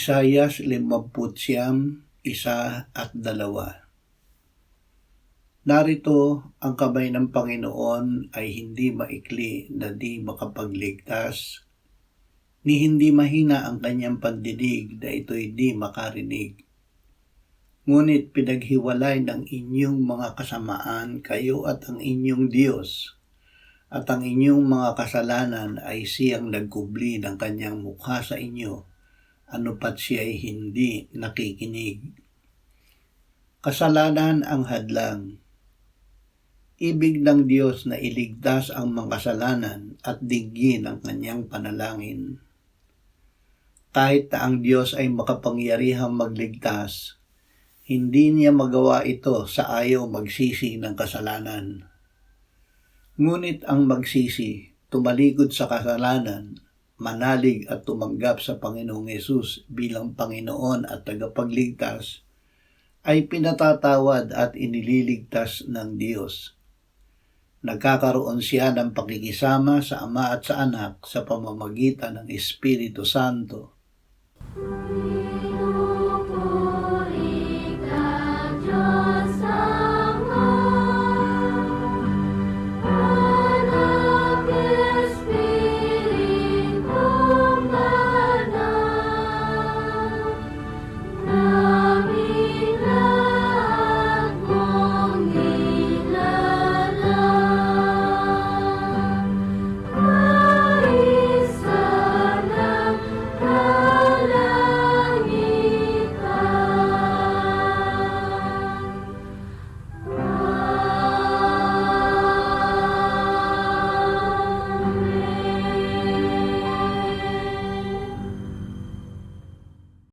Isaias 59:1-2. Narito ang kamay ng Panginoon ay hindi maikli na di makapagligtas, ni hindi mahina ang kanyang pandinig na ito'y di makarinig. Ngunit pinaghiwalay ng inyong mga kasamaan kayo at ang inyong Diyos, at ang inyong mga kasalanan ay siyang nagkubli ng kanyang mukha sa inyo, ano pat siya ay hindi nakikinig. Kasalanan ang hadlang. Ibig ng Diyos na iligtas ang mga kasalanan at digin ang kanyang panalangin. Kahit na ang Diyos ay makapangyarihang magligtas, hindi niya magawa ito sa ayaw magsisi ng kasalanan. Ngunit ang magsisi, tumalikod sa kasalanan, manalig at tumanggap sa Panginoong Hesus bilang Panginoon at tagapagligtas, ay pinatatawad at inililigtas ng Diyos. Nagkakaroon siya ng pakikisama sa Ama at sa Anak sa pamamagitan ng Espiritu Santo.